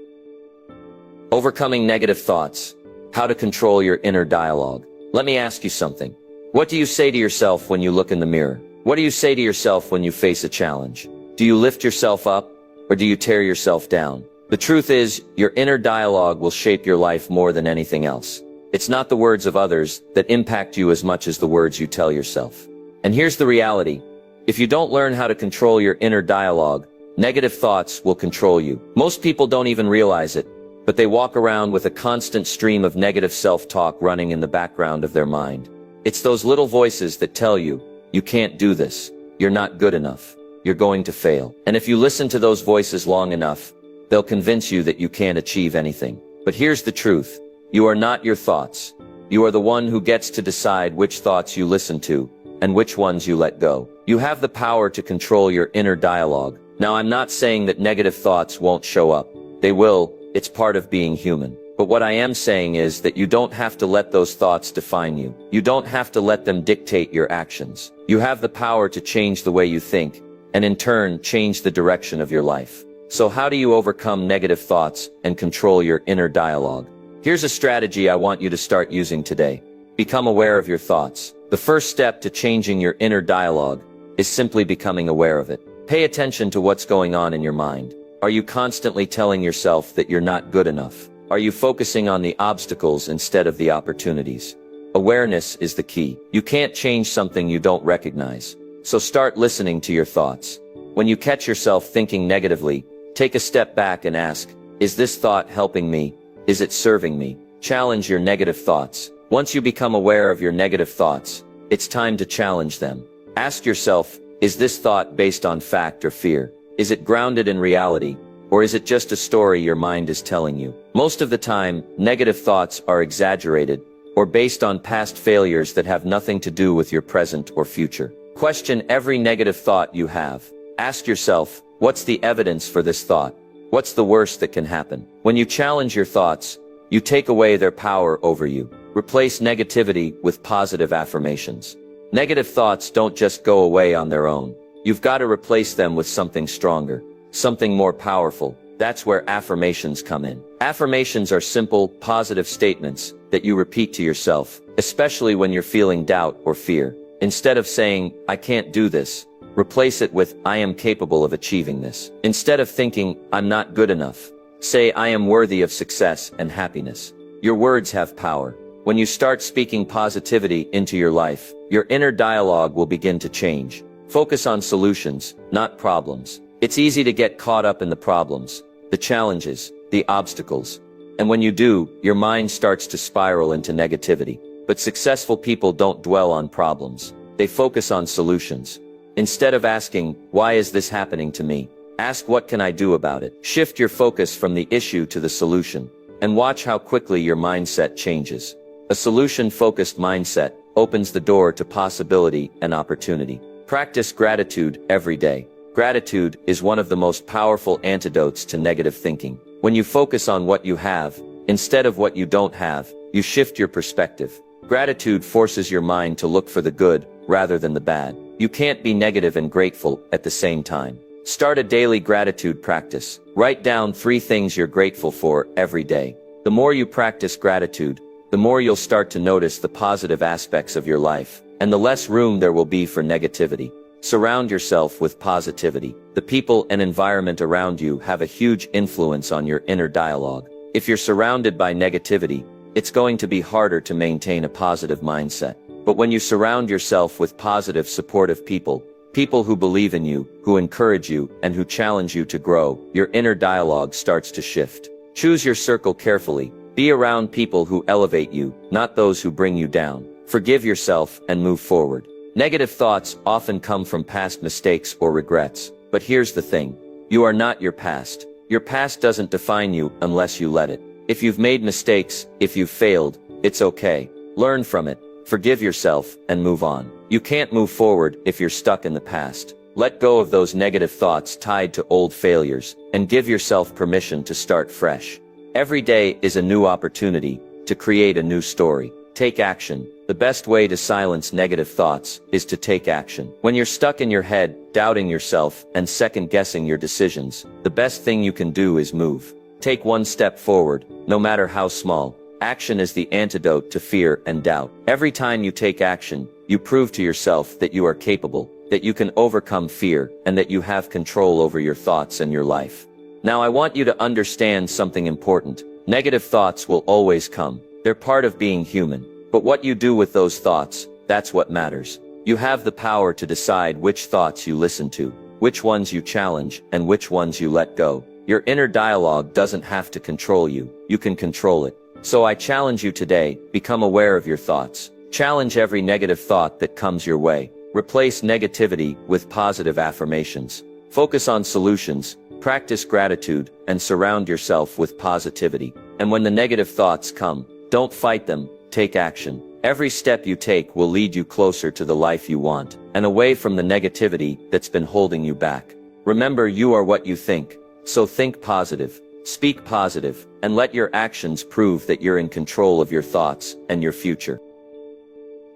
Overcoming negative thoughts. How to control your inner dialogue. Let me ask you something. What do you say to yourself when you look in the mirror? What do you say to yourself when you face a challenge? Do you lift yourself up, or do you tear yourself down? The truth is, your inner dialogue will shape your life more than anything else. It's not the words of others that impact you as much as the words you tell yourself. And here's the reality. If you don't learn how to control your inner dialogue, negative thoughts will control you. Most people don't even realize it, but they walk around with a constant stream of negative self-talk running in the background of their mind. It's those little voices that tell you, you can't do this, you're not good enough, you're going to fail. And if you listen to those voices long enough, they'll convince you that you can't achieve anything. But here's the truth. You are not your thoughts. You are the one who gets to decide which thoughts you listen to, and which ones you let go. You have the power to control your inner dialogue. Now, I'm not saying that negative thoughts won't show up. They will. It's part of being human. But what I am saying is that you don't have to let those thoughts define you. You don't have to let them dictate your actions. You have the power to change the way you think, and in turn, change the direction of your life. So how do you overcome negative thoughts and control your inner dialogue? Here's a strategy I want you to start using today. Become aware of your thoughts. The first step to changing your inner dialogue is simply becoming aware of it. Pay attention to what's going on in your mind. Are you constantly telling yourself that you're not good enough? Are you focusing on the obstacles instead of the opportunities? Awareness is the key. You can't change something you don't recognize. So start listening to your thoughts. When you catch yourself thinking negatively, take a step back and ask, is this thought helping me? Is it serving me? Challenge your negative thoughts. Once you become aware of your negative thoughts, it's time to challenge them. Ask yourself, is this thought based on fact or fear? Is it grounded in reality, or is it just a story your mind is telling you? Most of the time, negative thoughts are exaggerated, or based on past failures that have nothing to do with your present or future. Question every negative thought you have. Ask yourself, what's the evidence for this thought? What's the worst that can happen? When you challenge your thoughts, you take away their power over you. Replace negativity with positive affirmations. Negative thoughts don't just go away on their own. You've got to replace them with something stronger, something more powerful. That's where affirmations come in. Affirmations are simple, positive statements that you repeat to yourself, especially when you're feeling doubt or fear. Instead of saying, I can't do this, replace it with, I am capable of achieving this. Instead of thinking, I'm not good enough, say, I am worthy of success and happiness. Your words have power. When you start speaking positivity into your life, your inner dialogue will begin to change. Focus on solutions, not problems. It's easy to get caught up in the problems, the challenges, the obstacles. And when you do, your mind starts to spiral into negativity. But successful people don't dwell on problems. They focus on solutions. Instead of asking, why is this happening to me? Ask, what can I do about it? Shift your focus from the issue to the solution, and watch how quickly your mindset changes. A solution-focused mindset opens the door to possibility and opportunity. Practice gratitude every day. Gratitude is one of the most powerful antidotes to negative thinking. When you focus on what you have, instead of what you don't have, you shift your perspective. Gratitude forces your mind to look for the good, rather than the bad. You can't be negative and grateful at the same time. Start a daily gratitude practice. Write down 3 things you're grateful for every day. The more you practice gratitude, the more you'll start to notice the positive aspects of your life, and the less room there will be for negativity. Surround yourself with positivity. The people and environment around you have a huge influence on your inner dialogue. If you're surrounded by negativity, it's going to be harder to maintain a positive mindset. But when you surround yourself with positive, supportive people, people who believe in you, who encourage you, and who challenge you to grow, your inner dialogue starts to shift. Choose your circle carefully. Be around people who elevate you, not those who bring you down. Forgive yourself and move forward. Negative thoughts often come from past mistakes or regrets. But here's the thing. You are not your past. Your past doesn't define you unless you let it. If you've made mistakes, if you've failed, it's okay. Learn from it. Forgive yourself and move on. You can't move forward if you're stuck in the past. Let go of those negative thoughts tied to old failures and give yourself permission to start fresh. Every day is a new opportunity to create a new story. Take action. The best way to silence negative thoughts is to take action. When you're stuck in your head, doubting yourself, and second-guessing your decisions, the best thing you can do is move. Take one step forward, no matter how small. Action is the antidote to fear and doubt. Every time you take action, you prove to yourself that you are capable, that you can overcome fear, and that you have control over your thoughts and your life. Now I want you to understand something important. Negative thoughts will always come. They're part of being human. But what you do with those thoughts, that's what matters. You have the power to decide which thoughts you listen to, which ones you challenge, and which ones you let go. Your inner dialogue doesn't have to control you. You can control it. So I challenge you today, become aware of your thoughts. Challenge every negative thought that comes your way. Replace negativity with positive affirmations. Focus on solutions, practice gratitude, and surround yourself with positivity. And when the negative thoughts come, don't fight them, take action. Every step you take will lead you closer to the life you want, and away from the negativity that's been holding you back. Remember, you are what you think, so think positive. Speak positive, and let your actions prove that you're in control of your thoughts and your future.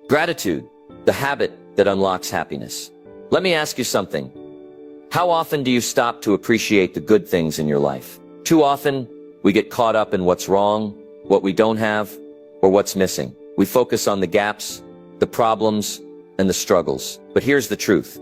Gratitude, the habit that unlocks happiness. Let me ask you something. How often do you stop to appreciate the good things in your life? Too often, we get caught up in what's wrong, what we don't have, or what's missing. We focus on the gaps, the problems, and the struggles. But here's the truth.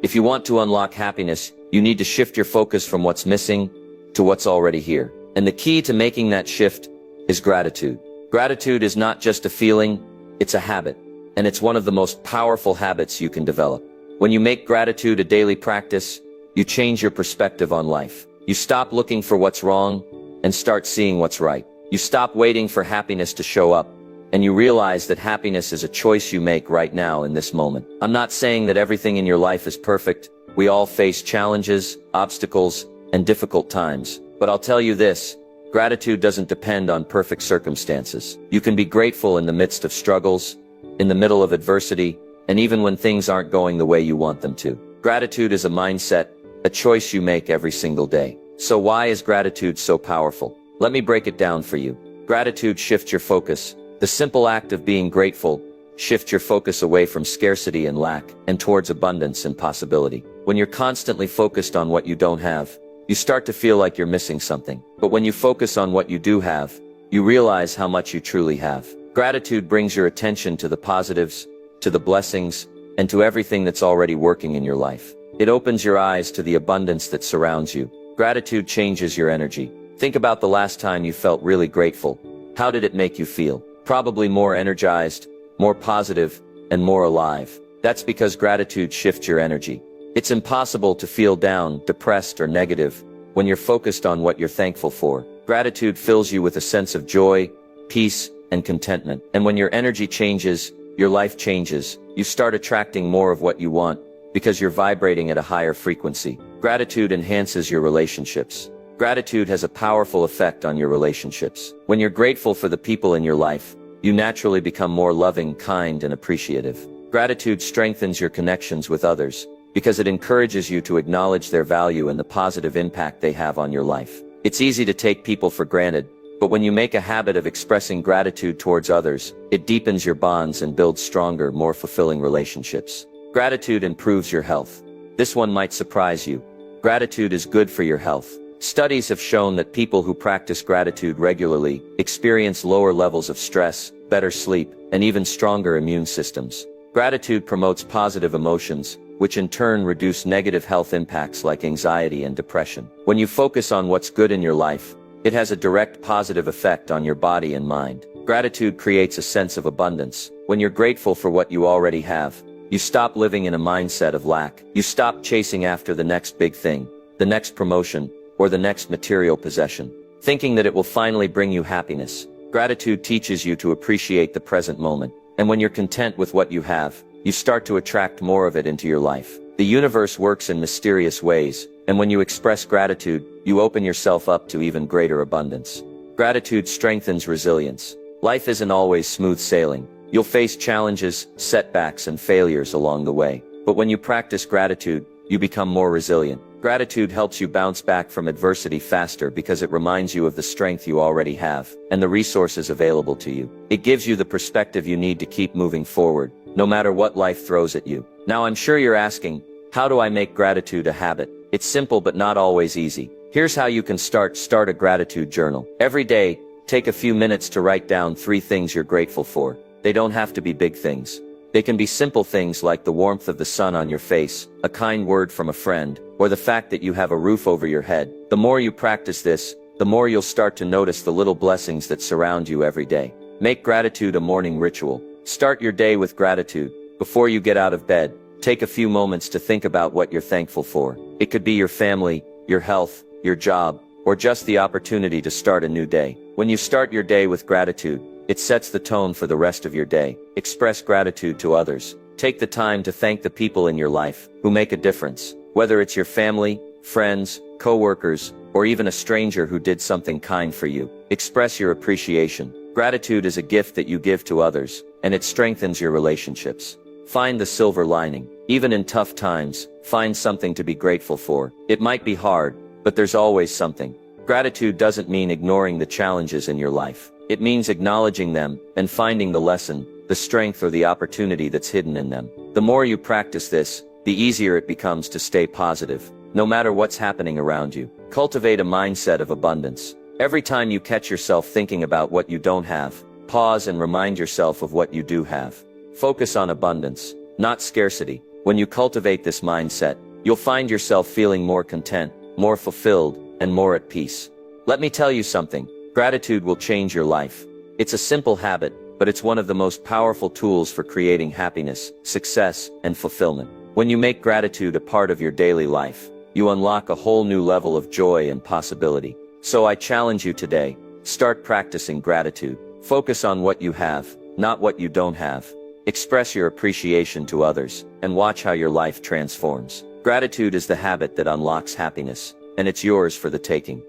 If you want to unlock happiness, you need to shift your focus from what's missing to what's already here. And the key to making that shift is gratitude. Gratitude is not just a feeling, it's a habit. And it's one of the most powerful habits you can develop. When you make gratitude a daily practice, you change your perspective on life. You stop looking for what's wrong and start seeing what's right. You stop waiting for happiness to show up, and you realize that happiness is a choice you make right now in this moment. I'm not saying that everything in your life is perfect. We all face challenges, obstacles, and difficult times. But I'll tell you this, gratitude doesn't depend on perfect circumstances. You can be grateful in the midst of struggles, in the middle of adversity, and even when things aren't going the way you want them to. Gratitude is a mindset, a choice you make every single day. So why is gratitude so powerful? Let me break it down for you. Gratitude shifts your focus. The simple act of being grateful shifts your focus away from scarcity and lack and towards abundance and possibility. When you're constantly focused on what you don't have, you start to feel like you're missing something. But when you focus on what you do have, you realize how much you truly have. Gratitude brings your attention to the positives, to the blessings, and to everything that's already working in your life. It opens your eyes to the abundance that surrounds you. Gratitude changes your energy. Think about the last time you felt really grateful. How did it make you feel? Probably more energized, more positive, and more alive. That's because gratitude shifts your energy. It's impossible to feel down, depressed, or negative when you're focused on what you're thankful for. Gratitude fills you with a sense of joy, peace, and contentment. And when your energy changes, your life changes. You start attracting more of what you want because you're vibrating at a higher frequency. Gratitude enhances your relationships. Gratitude has a powerful effect on your relationships. When you're grateful for the people in your life, you naturally become more loving, kind, and appreciative. Gratitude strengthens your connections with others because it encourages you to acknowledge their value and the positive impact they have on your life. It's easy to take people for granted, But when you make a habit of expressing gratitude towards others, it deepens your bonds and builds stronger, more fulfilling relationships. Gratitude improves your health. This one might surprise you. Gratitude is good for your health. Studies have shown that people who practice gratitude regularly experience lower levels of stress, better sleep, and even stronger immune systems. Gratitude promotes positive emotions, which in turn reduce negative health impacts like anxiety and depression. When you focus on what's good in your life, it has a direct positive effect on your body and mind. Gratitude creates a sense of abundance. When you're grateful for what you already have, you stop living in a mindset of lack. You stop chasing after the next big thing, the next promotion, or the next material possession, thinking that it will finally bring you happiness. Gratitude teaches you to appreciate the present moment. And when you're content with what you have, you start to attract more of it into your life. The universe works in mysterious ways, and when you express gratitude, you open yourself up to even greater abundance. Gratitude strengthens resilience. Life isn't always smooth sailing. You'll face challenges, setbacks, and failures along the way. But when you practice gratitude, you become more resilient. Gratitude helps you bounce back from adversity faster because it reminds you of the strength you already have and the resources available to you. It gives you the perspective you need to keep moving forward, no matter what life throws at you. Now I'm sure you're asking, how do I make gratitude a habit? It's simple but not always easy. Here's how you can start a gratitude journal. Every day, take a few minutes to write down 3 things you're grateful for. They don't have to be big things. They can be simple things like the warmth of the sun on your face, a kind word from a friend, or the fact that you have a roof over your head. The more you practice this, the more you'll start to notice the little blessings that surround you every day. Make gratitude a morning ritual. Start your day with gratitude. Before you get out of bed, take a few moments to think about what you're thankful for. It could be your family, your health, your job, or just the opportunity to start a new day. When you start your day with gratitude, it sets the tone for the rest of your day. Express gratitude to others. Take the time to thank the people in your life who make a difference. Whether it's your family, friends, co-workers, or even a stranger who did something kind for you. Express your appreciation. Gratitude is a gift that you give to others, and it strengthens your relationships. Find the silver lining. Even in tough times, find something to be grateful for. It might be hard, but there's always something. Gratitude doesn't mean ignoring the challenges in your life. It means acknowledging them and finding the lesson, the strength, or the opportunity that's hidden in them. The more you practice this, the easier it becomes to stay positive, no matter what's happening around you. Cultivate a mindset of abundance. Every time you catch yourself thinking about what you don't have, pause and remind yourself of what you do have. Focus on abundance, not scarcity. When you cultivate this mindset, you'll find yourself feeling more content, more fulfilled, and more at peace. Let me tell you something. Gratitude will change your life. It's a simple habit, but it's one of the most powerful tools for creating happiness, success, and fulfillment. When you make gratitude a part of your daily life, you unlock a whole new level of joy and possibility. So I challenge you today, start practicing gratitude. Focus on what you have, not what you don't have. Express your appreciation to others, and watch how your life transforms. Gratitude is the habit that unlocks happiness, and it's yours for the taking.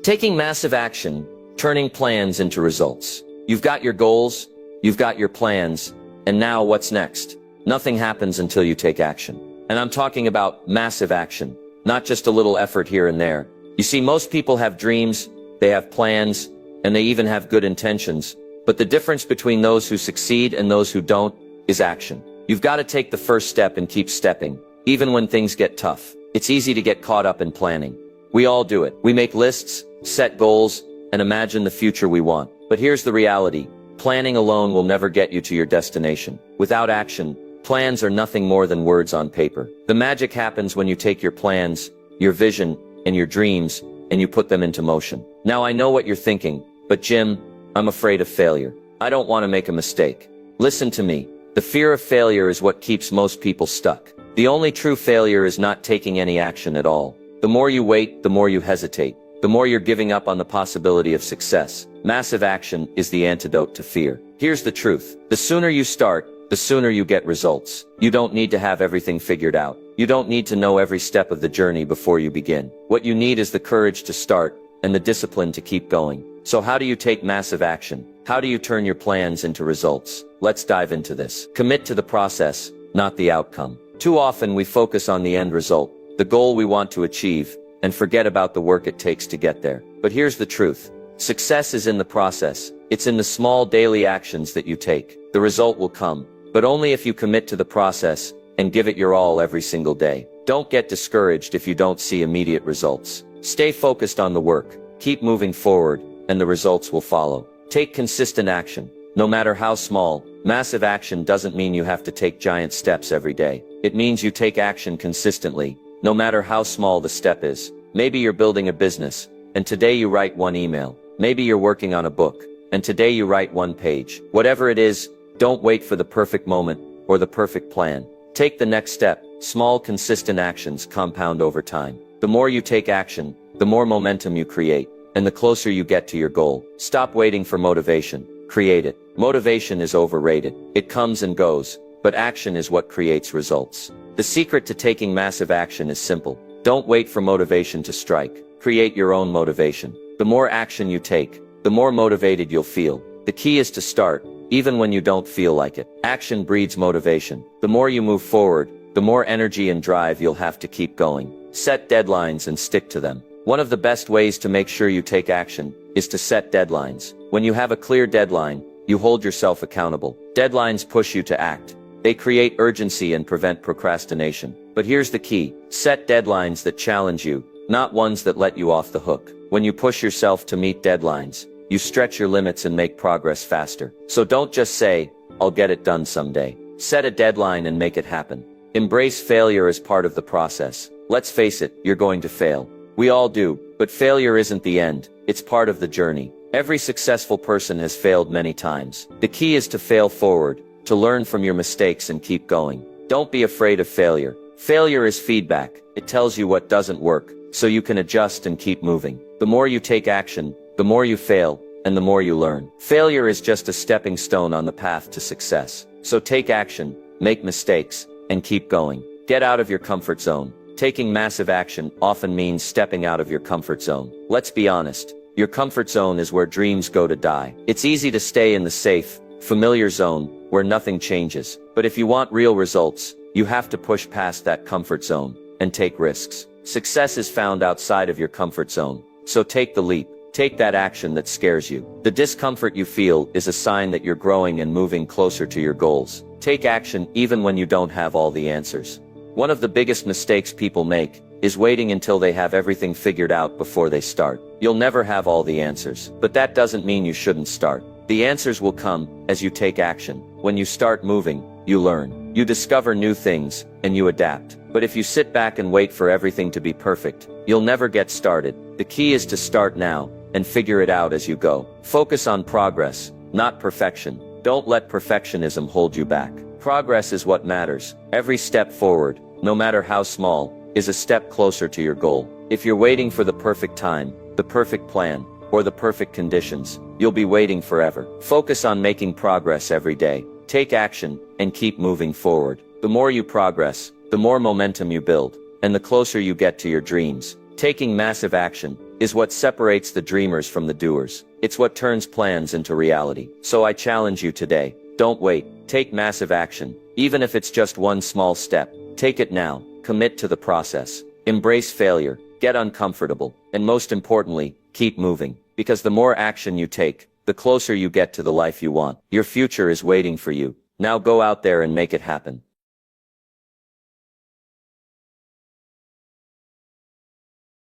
Taking massive action, turning plans into results. You've got your goals, you've got your plans, and now what's next? Nothing happens until you take action. And I'm talking about massive action, not just a little effort here and there. You see, most people have dreams, they have plans, and they even have good intentions. But the difference between those who succeed and those who don't is action. You've got to take the first step and keep stepping, even when things get tough. It's easy to get caught up in planning. We all do it. We make lists, set goals, and imagine the future we want. But here's the reality. Planning alone will never get you to your destination. Without action, plans are nothing more than words on paper. The magic happens when you take your plans, your vision, and your dreams, and you put them into motion. Now I know what you're thinking, but Jim, I'm afraid of failure. I don't want to make a mistake. Listen to me. The fear of failure is what keeps most people stuck. The only true failure is not taking any action at all. The more you wait, the more you hesitate. The more you're giving up on the possibility of success. Massive action is the antidote to fear. Here's the truth. The sooner you start, the sooner you get results. You don't need to have everything figured out. You don't need to know every step of the journey before you begin. What you need is the courage to start and the discipline to keep going. So how do you take massive action? How do you turn your plans into results? Let's dive into this. Commit to the process, not the outcome. Too often we focus on the end result, the goal we want to achieve, and forget about the work it takes to get there. But here's the truth. Success is in the process. It's in the small daily actions that you take. The result will come, but only if you commit to the process and give it your all every single day. Don't get discouraged if you don't see immediate results. Stay focused on the work, keep moving forward, and the results will follow. Take consistent action. No matter how small, massive action doesn't mean you have to take giant steps every day. It means you take action consistently, no matter how small the step is. Maybe you're building a business, and today you write one email. Maybe you're working on a book, and today you write one page. Whatever it is, don't wait for the perfect moment or the perfect plan. Take the next step. Small, consistent actions compound over time. The more you take action, the more momentum you create, and the closer you get to your goal. Stop waiting for motivation. Create it. Motivation is overrated. It comes and goes, but action is what creates results. The secret to taking massive action is simple. Don't wait for motivation to strike. Create your own motivation. The more action you take, the more motivated you'll feel. The key is to start, even when you don't feel like it. Action breeds motivation. The more you move forward, the more energy and drive you'll have to keep going. Set deadlines and stick to them. One of the best ways to make sure you take action is to set deadlines. When you have a clear deadline, you hold yourself accountable. Deadlines push you to act. They create urgency and prevent procrastination. But here's the key. Set deadlines that challenge you, not ones that let you off the hook. When you push yourself to meet deadlines, you stretch your limits and make progress faster. So don't just say, "I'll get it done someday." Set a deadline and make it happen. Embrace failure as part of the process. Let's face it, you're going to fail. We all do, but failure isn't the end. It's part of the journey. Every successful person has failed many times. The key is to fail forward, to learn from your mistakes and keep going. Don't be afraid of failure. Failure is feedback. It tells you what doesn't work, so you can adjust and keep moving. The more you take action, the more you fail, and the more you learn. Failure is just a stepping stone on the path to success. So take action, make mistakes, and keep going. Get out of your comfort zone. Taking massive action often means stepping out of your comfort zone. Let's be honest. Your comfort zone is where dreams go to die. It's easy to stay in the safe, familiar zone, where nothing changes. But if you want real results, you have to push past that comfort zone and take risks. Success is found outside of your comfort zone. So take the leap. Take that action that scares you. The discomfort you feel is a sign that you're growing and moving closer to your goals. Take action even when you don't have all the answers. One of the biggest mistakes people make is waiting until they have everything figured out before they start. You'll never have all the answers, but that doesn't mean you shouldn't start. The answers will come as you take action. When you start moving, you learn. You discover new things, and you adapt. But if you sit back and wait for everything to be perfect, you'll never get started. The key is to start now and figure it out as you go. Focus on progress, not perfection. Don't let perfectionism hold you back. Progress is what matters. Every step forward, no matter how small, is a step closer to your goal. If you're waiting for the perfect time, the perfect plan, or the perfect conditions, you'll be waiting forever. Focus on making progress every day. Take action, and keep moving forward. The more you progress, the more momentum you build, and the closer you get to your dreams. Taking massive action is what separates the dreamers from the doers. It's what turns plans into reality. So I challenge you today. Don't wait. Take massive action. Even if it's just one small step. Take it now. Commit to the process. Embrace failure. Get uncomfortable. And most importantly, keep moving. Because the more action you take, the closer you get to the life you want. Your future is waiting for you. Now go out there and make it happen.